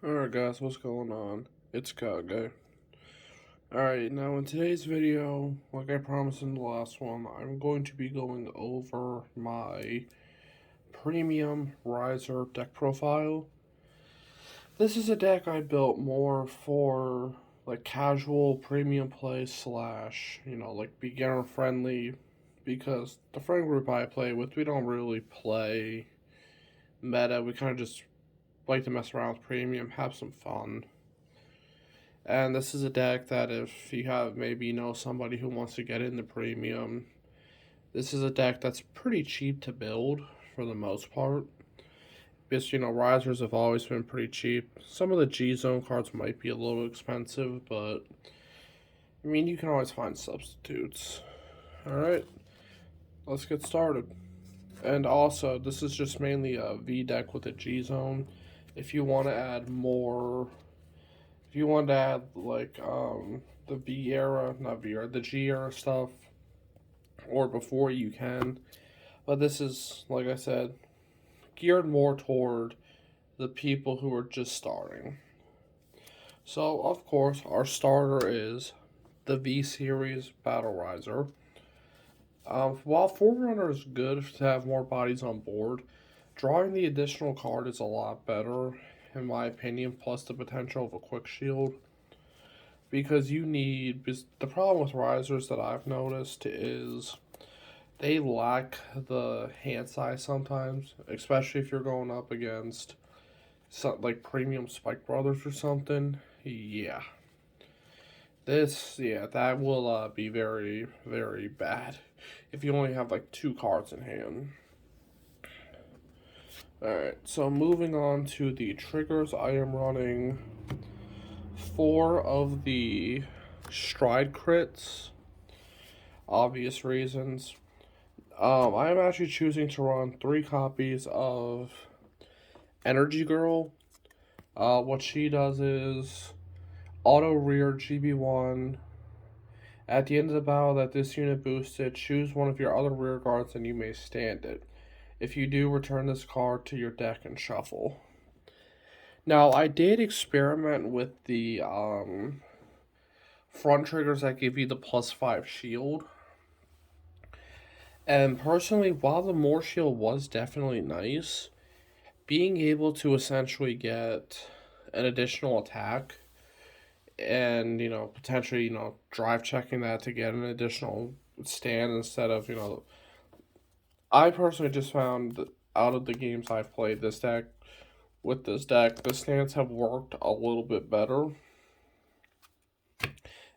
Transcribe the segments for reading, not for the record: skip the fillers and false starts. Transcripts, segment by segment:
Alright guys, what's going on? It's Kaiser. Alright, now in today's video, like I promised in the last one, I'm going to be going over my premium raizer deck profile. This is a deck I built more for like casual premium play slash, like beginner friendly, because the friend group I play with, we don't really play meta. We kind of just like to mess around with premium, have some fun. And this is a deck that if you have maybe somebody who wants to get into premium, this is a deck that's pretty cheap to build for the most part. Because risers have always been pretty cheap. Some of the G zone cards might be a little expensive, but I mean you can always find substitutes. Alright, let's get started. And also, this is just mainly a V deck with a G zone. If you want to add more, if you want to add like the V era, not V era, the G era stuff, or before, you can. But this is, like I said, geared more toward the people who are just starting. So of course our starter is the V series Battle Riser. While Forerunner is good to have more bodies on board, drawing the additional card is a lot better, in my opinion, plus the potential of a quick shield. Because the problem with risers that I've noticed is they lack the hand size sometimes, especially if you're going up against like premium Spike Brothers or something. Yeah. That will be very, very bad if you only have like two cards in hand. Alright, so moving on to the triggers, I am running 4 of the stride crits. Obvious reasons. I am actually choosing to run 3 copies of Energy Girl. What she does is auto rear GB1. At the end of the battle that this unit boosted, choose one of your other rear guards and you may stand it. If you do, return this card to your deck and shuffle. Now, I did experiment with the front triggers that give you the +5 shield. And personally, while the more shield was definitely nice, being able to essentially get an additional attack and, potentially, drive checking that to get an additional stand instead of, I personally just found that out of the games I've played this deck, the stands have worked a little bit better.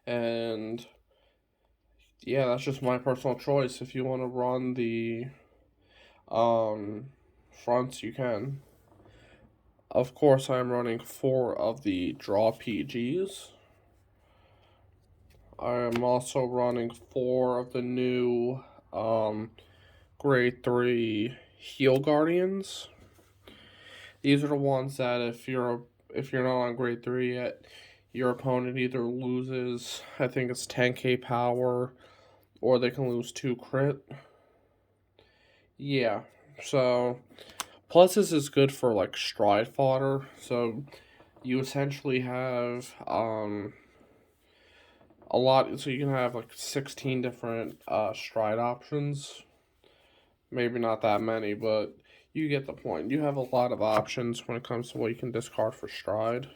And yeah, that's just my personal choice. If you want to run the fronts, you can. Of course, I'm running 4 of the draw PGs. I am also running 4 of the new grade 3 Heal Guardians. These are the ones that if you're not on grade 3 yet, your opponent either loses, I think it's 10k power, or they can lose 2 crit. Yeah, so plus this is good for like stride fodder. So you essentially have a lot. So you can have like 16 different stride options. Maybe not that many, but you get the point. You have a lot of options when it comes to what you can discard for stride.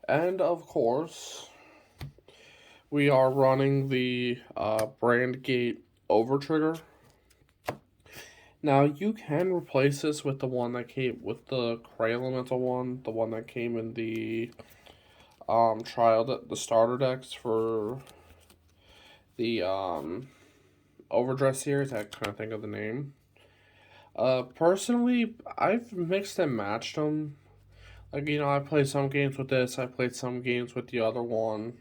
And of course, we are running the Brand Gate over trigger. Now you can replace this with the one that came with the Cray Elemental one, the one that came in the the starter decks for the Overdress series. I can't think of the name. Personally, I've mixed and matched them. Like, I played some games with this, I played some games with the other one.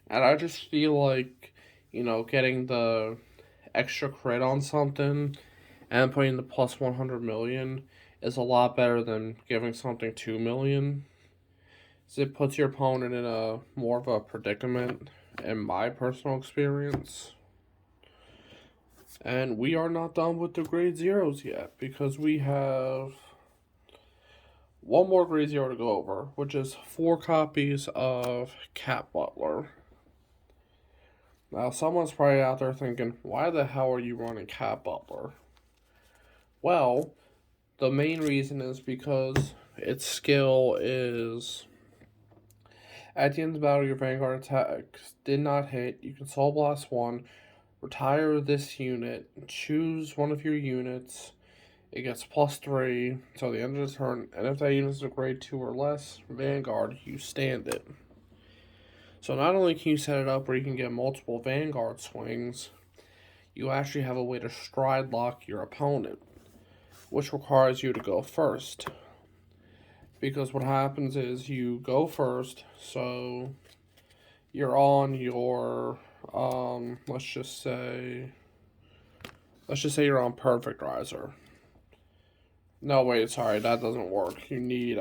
And I just feel like, getting the extra crit on something and putting the plus 100 million is a lot better than giving something 2 million. So it puts your opponent in a more of a predicament, in my personal experience. And we are not done with the grade zeros yet, because we have one more grade 0 to go over, which is 4 copies of Cat Butler. Now, someone's probably out there thinking, why the hell are you running Cat Butler? Well, the main reason is because its skill is, at the end of the battle, your Vanguard attack did not hit. You can Soul Blast 1, retire this unit, choose one of your units. It gets +3 until the end of the turn, and if that unit is a grade 2 or less Vanguard, you stand it. So not only can you set it up where you can get multiple Vanguard swings, you actually have a way to stride lock your opponent, which requires you to go first. Because what happens is you go first, so you're on your, let's just say you're on Perfect Raizer. No, wait, sorry, that doesn't work. You need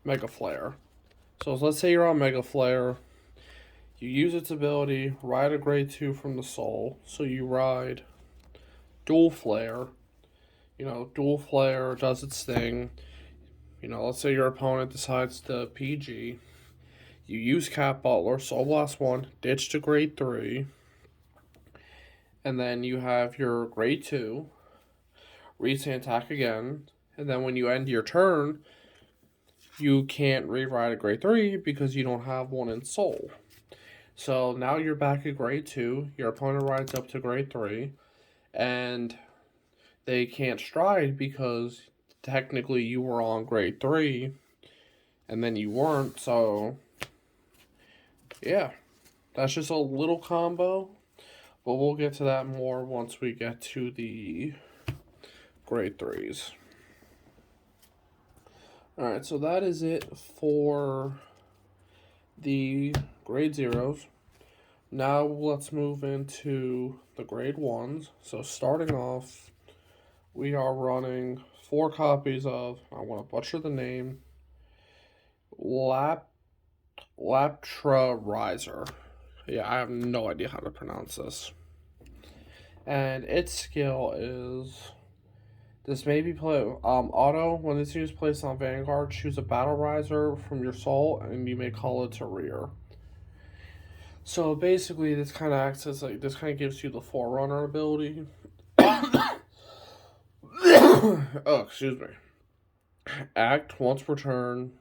Mega Flare. So let's say you're on Mega Flare. You use its ability, ride a grade 2 from the soul. So you ride Dual Flare. Dual Flare does its thing. Let's say your opponent decides to PG. You use Cat Butler, Soul Blast 1, ditch to grade 3. And then you have your grade 2. Restand attack again, and then when you end your turn, you can't rewrite a grade 3 because you don't have one in soul. So now you're back at grade 2, your opponent rides up to grade 3, and they can't stride because technically you were on grade 3, and then you weren't, so yeah, that's just a little combo, but we'll get to that more once we get to the grade 3s. Alright, so that is it for the grade 0s. Now let's move into the grade 1s. So starting off, we are running 4 copies of, I want to butcher the name, Laptra Raizer. Yeah, I have no idea how to pronounce this. And its skill is, this may be play auto. When this unit is placed on Vanguard, choose a battle riser from your soul, and you may call it to rear. So basically, this kind of acts as this kind of gives you the Forerunner ability. Oh, excuse me. Act once per turn,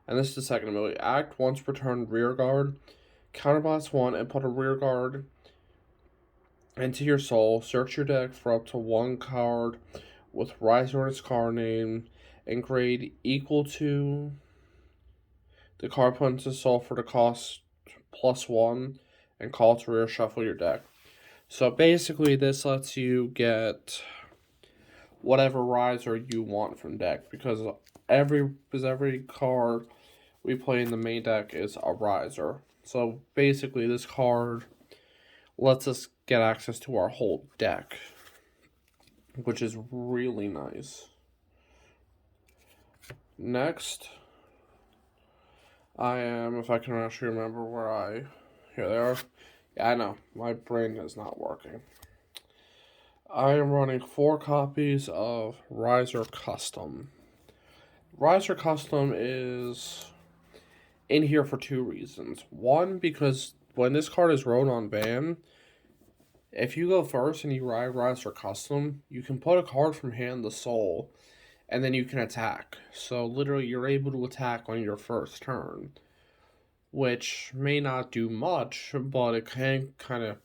and this is the second ability. Act once per turn, rear guard, counterblast 1, and put a rear guard into your soul. Search your deck for up to 1 card with Raizer in its card name and grade equal to the card put into soul for the cost +1 and call to rear, shuffle your deck. So basically this lets you get whatever Raizer you want from deck, because every card we play in the main deck is a Raizer. So basically this card lets us get access to our whole deck, which is really nice. Next, I am, if I can actually remember where here they are. Yeah, I know, my brain is not working. I am running 4 copies of Raizer Custom. Raizer Custom is in here for 2 reasons. One, because when this card is rode on ban, if you go first and you ride Raizer Custom, you can put a card from hand to soul, and then you can attack. So literally you're able to attack on your first turn, which may not do much, but it can kind of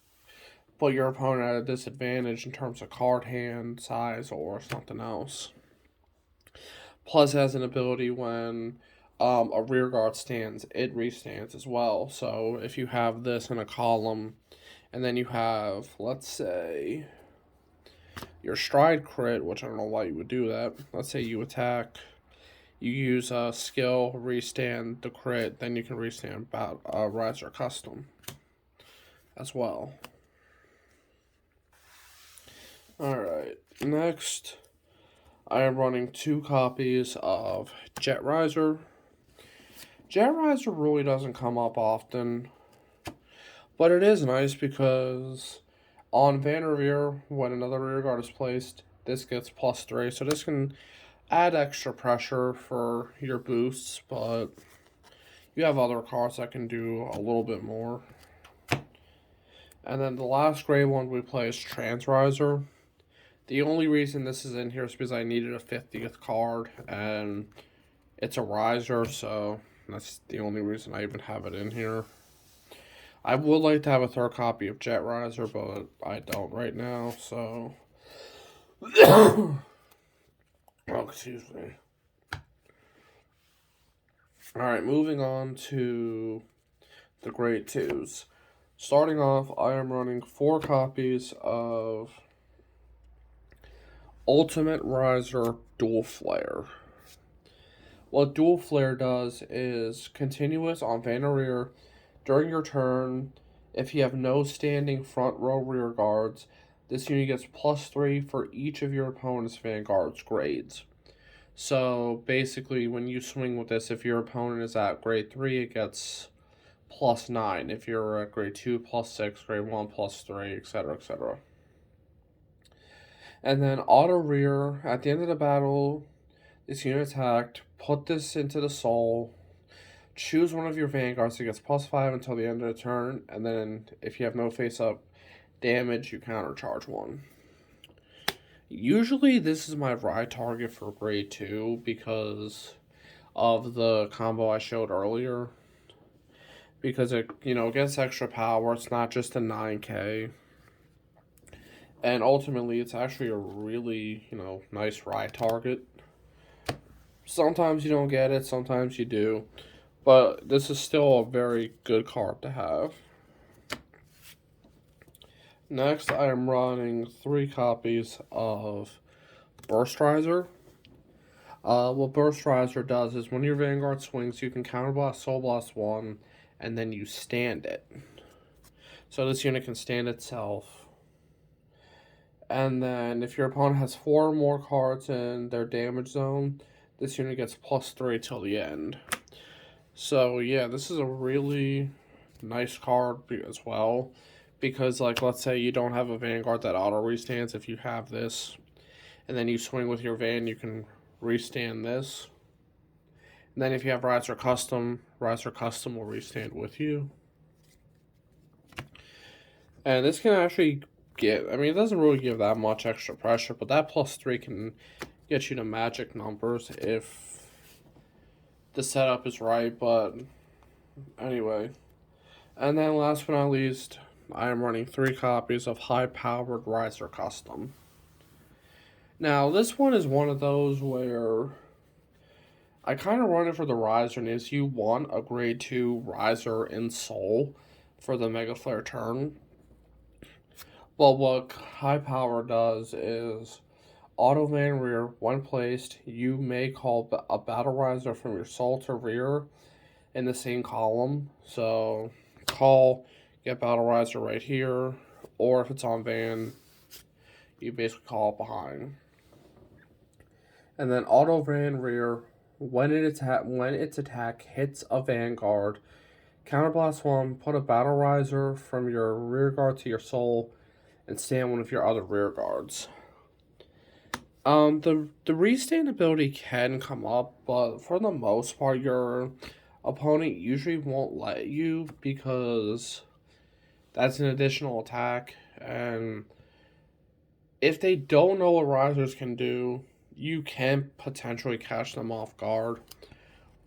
put your opponent at a disadvantage in terms of card hand size or something else. Plus it has an ability when a rear guard stands, it restands as well. So if you have this in a column, and then you have, let's say, your stride crit, which I don't know why you would do that. Let's say you attack, you use a skill, restand the crit, then you can restand about Raizer Custom as well. Alright, next I am running 2 copies of Jet Raizer. Jet Raizer really doesn't come up often, but it is nice because on Van Rear, when another rear guard is placed, this gets +3. So this can add extra pressure for your boosts, but you have other cards that can do a little bit more. And then the last gray one we play is Raizer. The only reason this is in here is because I needed a 50th card, and it's a raizer, so that's the only reason I even have it in here. I would like to have a third copy of Jet Raizer, but I don't right now, so... Oh, excuse me. Alright, moving on to the grade 2s. Starting off, I am running 4 copies of Ultimate Raizer Dual Flare. What Dual Flare does is continuous on van or rear during your turn. If you have no standing front row rear guards, this unit gets +3 for each of your opponent's vanguard's grades. So basically, when you swing with this, if your opponent is at grade 3, it gets +9. If you're at grade 2, +6, grade 1, +3, etc., etc. And then auto rear, at the end of the battle, this unit attacked, put this into the soul, choose one of your vanguards that gets +5 until the end of the turn, and then if you have no face-up damage, you countercharge 1. Usually this is my ride target for grade 2 because of the combo I showed earlier. Because it, gets extra power, it's not just a 9k. And ultimately, it's actually a really, nice ride target. Sometimes you don't get it, sometimes you do. But this is still a very good card to have. Next, I am running 3 copies of Burst Raizer. What Burst Raizer does is when your Vanguard swings, you can counterblast Soul Blast 1, and then you stand it. So this unit can stand itself. And then if your opponent has 4 or more cards in their damage zone, this unit gets +3 till the end. So yeah, this is a really nice card as well. Because, let's say you don't have a Vanguard that auto-restands. If you have this, and then you swing with your Van, you can restand this. And then if you have Raizer Custom will restand with you. And this can actually it doesn't really give that much extra pressure, but that +3 can get you to magic numbers if the setup is right, but anyway. And then last but not least, I am running 3 copies of high-powered Raizer Custom. Now, this one is one of those where I kind of run it for the Raizer, and is you want a grade 2 Raizer in Soul for the Mega Flare turn. Well, what high power does is auto van rear, when placed, you may call a battle Raizer from your soul to rear in the same column. So call, get battle Raizer right here, or if it's on van, you basically call it behind. And then auto van rear, when its attack hits a vanguard, counterblast 1, put a battle Raizer from your rear guard to your soul, and stand one of your other rear guards. The restand ability can come up, but for the most part, your opponent usually won't let you because that's an additional attack, and if they don't know what Raizers can do, you can potentially catch them off guard,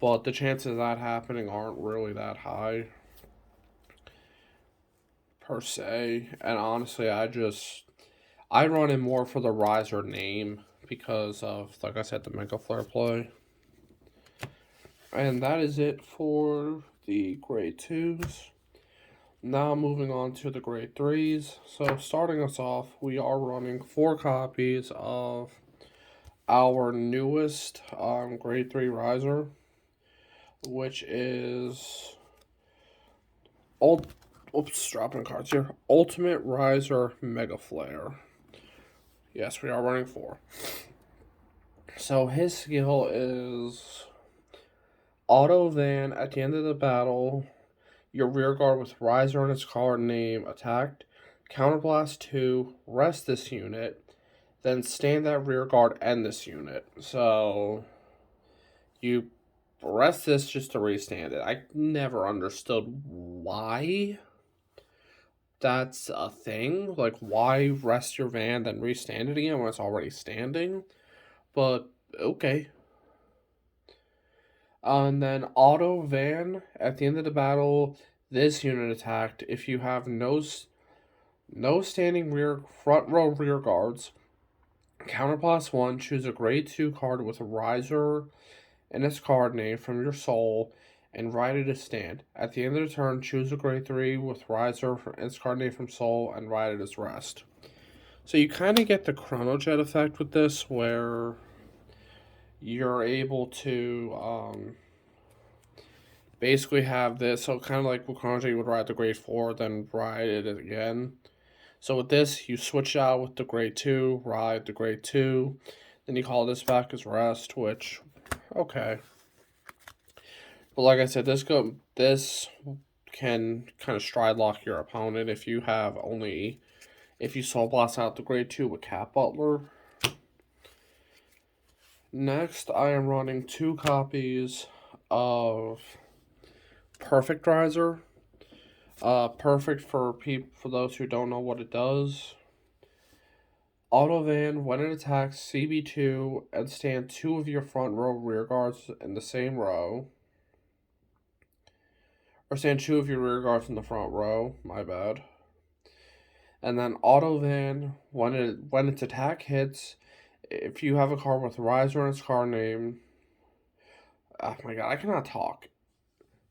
but the chances of that happening aren't really that high per se. And honestly, I run in more for the Raizer name because of, like I said, the Mega Flare play. And that is it for the grade 2s. Now moving on to the grade 3s. So starting us off, we are running 4 copies of our newest grade 3 Raizer, which is dropping cards here. Ultimate Raizer Mega Flare. Yes, we are running 4. So his skill is auto van at the end of the battle. Your rear guard with Raizer in its card name attacked. Counterblast 2. Rest this unit. then stand that rear guard and this unit. So you rest this just to restand it. I never understood why that's a thing. Like, why rest your van then restand it again when it's already standing? But okay. And then auto van at the end of the battle. This unit attacked if you have no standing front row rear guards. Counter +1. Choose a grade 2 card with a raizer in its card name from your soul and write it as stand. At the end of the turn, choose a grade 3 with raizer in its card name from soul and write it as rest. So you kind of get the Chrono Jet effect with this, where you're able to basically have this. So kind of like with Chrono Jet, you would ride the grade 4, then ride it again. So with this, you switch out with the grade 2, ride the grade 2, then you call this back as rest, which, okay. But like I said, this can kind of stride lock your opponent if you soul blast out the grade 2 with Cat Butler. Next, I am running 2 copies of Perfect Raizer. Perfect for those who don't know what it does. Auto van, when it attacks CB2 and stand 2 of your front row rear guards in the same row. Or stand 2 of your rear guards in the front row, my bad. And then auto van, when its attack hits, if you have a card with raizer in its card name. Oh my god, I cannot talk.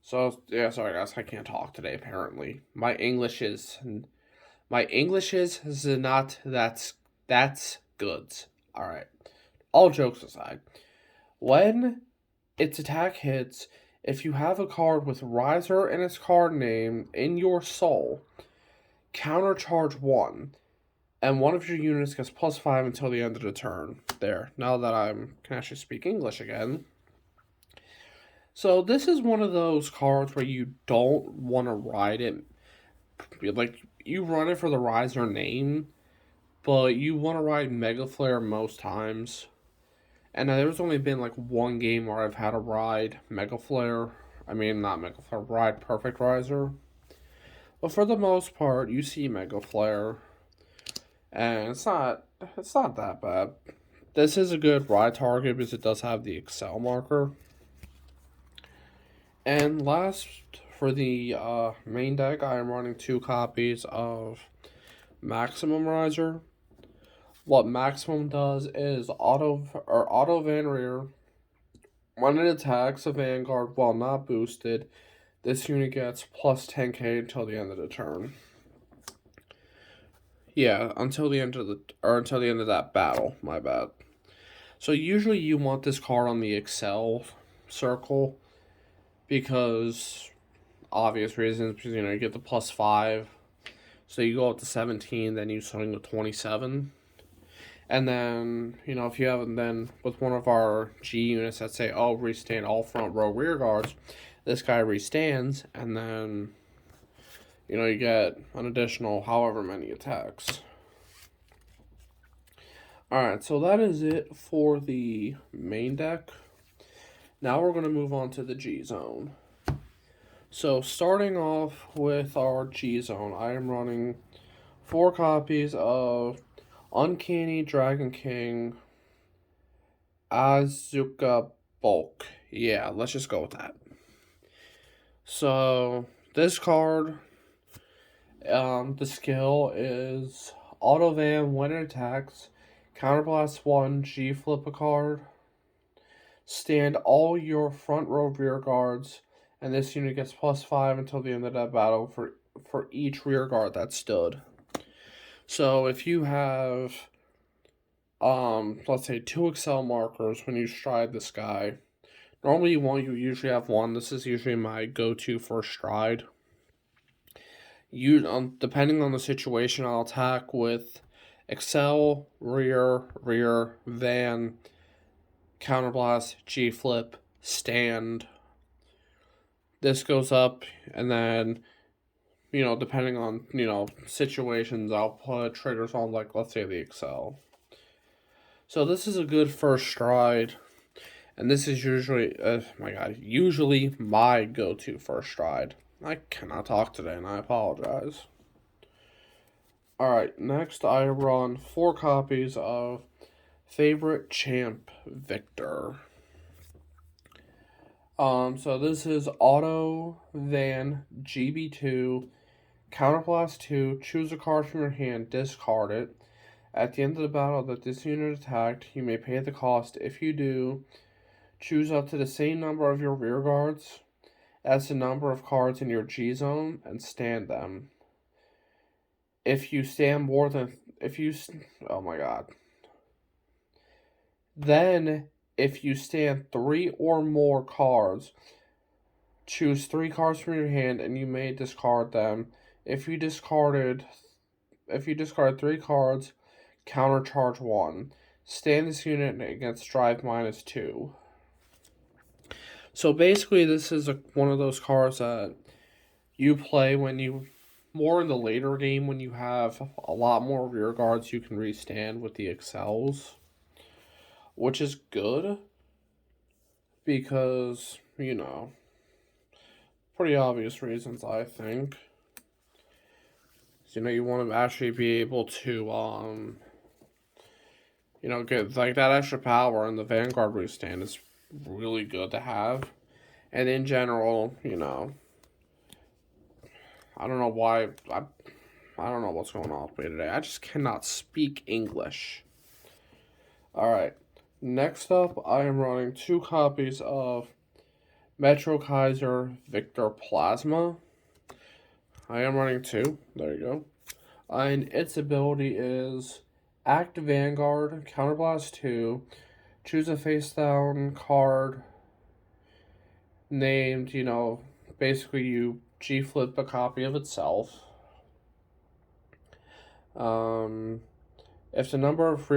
So yeah, sorry guys, I can't talk today apparently. My English is not that's good. Alright. All jokes aside. When its attack hits, if you have a card with raizer in its card name in your soul, countercharge 1, and one of your units gets +5 until the end of the turn. There. Now that I can actually speak English again. So this is one of those cards where you don't want to ride it. Like, you run it for the raizer name, but you want to ride Mega Flare most times. And there's only been like one game where I've had to ride Mega Flare. I mean, not Mega Flare, ride Perfect Raizer. But for the most part, you see Mega Flare, and it's not that bad. This is a good ride target because it does have the Excel marker. And last, for the main deck, I am running 2 copies of Maximum Raizer. What Maximum does is auto van rear. When it attacks a vanguard while not boosted, this unit gets plus 10k until the end of the turn. Yeah, until the end of that battle. My bad. So usually you want this card on the Excel circle because obvious reasons. Because you get the +5, so you go up to 17, then you swing to 27. And then, if you have then with one of our G units that say, oh, restand all front row rear guards, this guy restands, and then, you get an additional however many attacks. Alright, so that is it for the main deck. Now we're going to move on to the G zone. So starting off with our G zone, I am running 4 copies of Uncanny Dragon King Azuka Bulk. Yeah, let's just go with that. So, this card, the skill is Auto Van when it attacks, Counterblast 1, G flip a card, stand all your front row rear guards, and this unit gets +5 until the end of that battle for each rear guard that stood. So if you have, let's say 2 Excel markers when you stride this guy, normally you usually have 1. This is usually my go-to for stride. Depending on the situation, I'll attack with Excel, rear, van, counterblast, G flip, stand. This goes up, and then, depending on, situations, I'll put triggers on, like, let's say the Excel. So this is a good first stride. And this is usually my go-to first stride. I cannot talk today, and I apologize. Alright, next I run 4 copies of Favorite Champ Victor. So this is Auto Van GB2, Counterblast 2, choose a card from your hand, discard it. At the end of the battle that this unit attacked, you may pay the cost. If you do, choose up to the same number of your rear guards as the number of cards in your G zone and stand them. If you stand more than oh my god. Then if you stand 3 or more cards, choose 3 cards from your hand and you may discard them. If you discarded 3 cards, countercharge 1. Stand this unit against drive -2. So basically, this is one of those cards that you play when you more in the later game when you have a lot more rear guards you can restand with the excels, which is good because, pretty obvious reasons, I think. You want to actually be able to, get like that extra power, and the Vanguard restand is really good to have. And in general, I don't know why, I don't know what's going on with me today. I just cannot speak English. Alright, next up, I am running 2 copies of Metro Kaiser Victor Plasma. I am running 2, there you go. And its ability is Act Vanguard, Counterblast 2, choose a face down card named, basically you G-flip a copy of itself. If the number of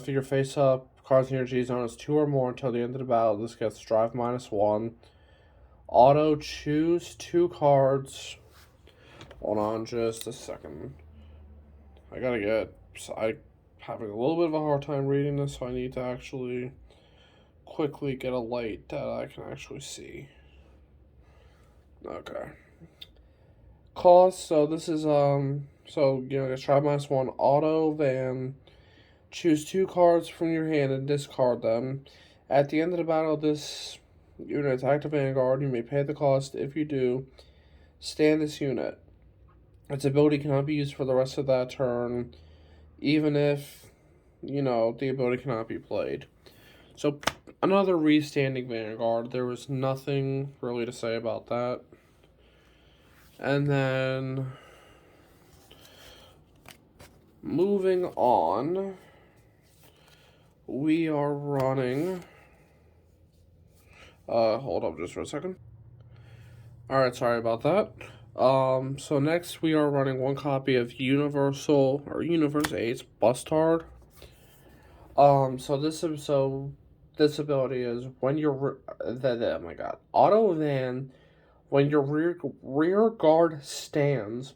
your face-up cards in your G-zone is 2 or more until the end of the battle, this gets drive -1. Auto choose 2 cards. Hold on just a second. I'm having a little bit of a hard time reading this, so I need to actually quickly get a light that I can actually see. Okay. Cost, so this is, it's drive -1, Auto Van, choose 2 cards from your hand and discard them. At the end of the battle, this unit attacked a Vanguard. You may pay the cost. If you do, stand this unit. Its ability cannot be used for the rest of that turn, even if, the ability cannot be played. So, another restanding Vanguard. There was nothing really to say about that. And then, moving on, we are running, hold up just for a second. Alright, sorry about that. So next we are running 1 copy of Universe 8's Bustard. This ability is when you're, oh my god, Auto Van, when your rear guard stands,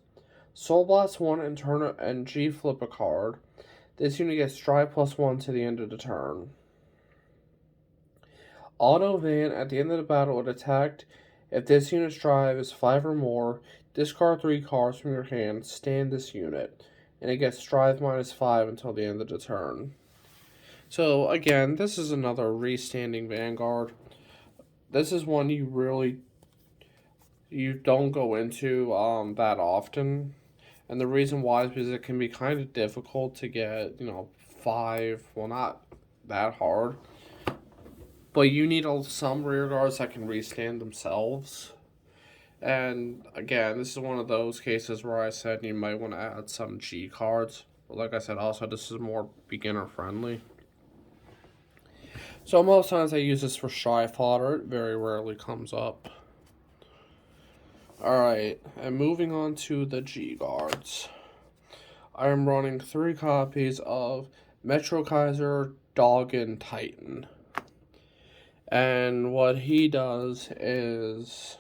Soul Blast 1 and G-flip a card. This unit gets drive +1 to the end of the turn. Auto Van, at the end of the battle, it attacked. If this unit's drive is 5 or more, discard 3 cards from your hand, stand this unit, and it gets drive -5 until the end of the turn. So, again, this is another restanding Vanguard. This is one you don't go into that often. And the reason why is because it can be kind of difficult to get, 5, well, not that hard. But you need some rear guards that can restand themselves. And again, this is one of those cases where I said you might want to add some G cards. But like I said, also, this is more beginner friendly. So most times I use this for shy fodder. It very rarely comes up. Alright, and moving on to the G guards. I am running 3 copies of Metro Kaiser Doggin Titan. And what he does is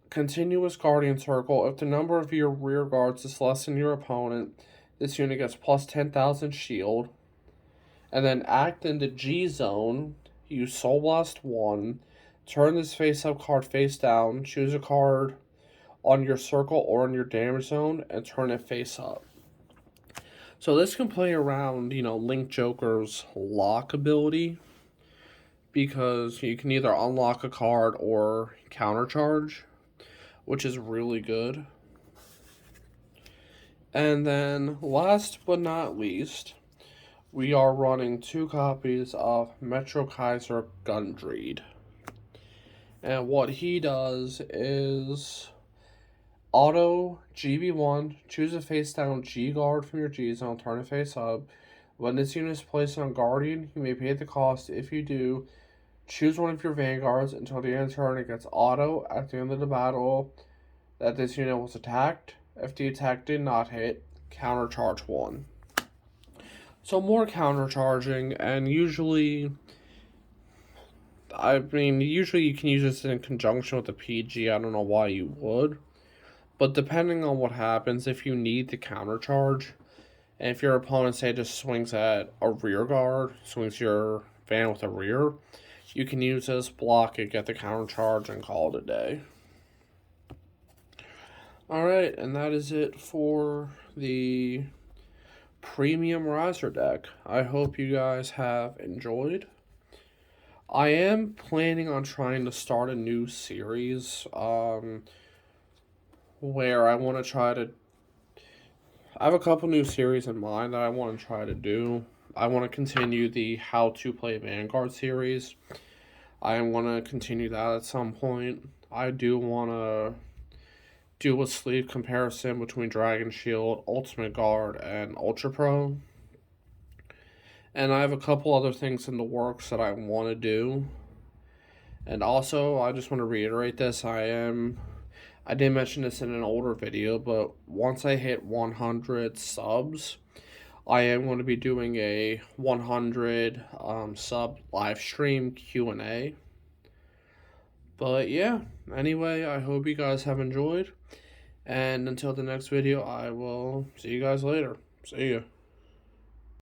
continuous Guardian Circle. If the number of your rear guards is less than your opponent, this unit gets plus 10,000 shield. and then act in the G zone. Use Soul Blast 1. Turn this face up card face down. Choose a card on your circle or in your damage zone and turn it face up. So this can play around, Link Joker's lock ability, because you can either unlock a card or countercharge, which is really good. And then last but not least, we are running 2 copies of Metro Kaiser Gundreed. And what he does is auto GB1, choose a face down G guard from your G zone, turn it face up. When this unit is placed on Guardian, you may pay the cost. If you do, choose one of your vanguards until the end of the turn. It gets auto at the end of the battle that this unit was attacked. If the attack did not hit, countercharge 1. So more countercharging, and usually you can use this in conjunction with the PG. I don't know why you would. But depending on what happens, if you need the countercharge, and if your opponent, say, just swings at a rear guard, swings your van with a rear, you can use this, block it, get the countercharge, and call it a day. Alright, and that is it for the premium raizer deck. I hope you guys have enjoyed. I am planning on trying to start a new series where I want to try to... I have a couple new series in mind that I want to try to do. I want to continue the How to Play Vanguard series. I want to continue that at some point. I do want to do a sleeve comparison between Dragon Shield, Ultimate Guard, and Ultra Pro. And I have a couple other things in the works that I want to do. And also, I just want to reiterate this. I did mention this in an older video, but once I hit 100 subs, I am going to be doing a 100 sub live stream Q&A. But yeah, anyway, I hope you guys have enjoyed. And until the next video, I will see you guys later. See ya.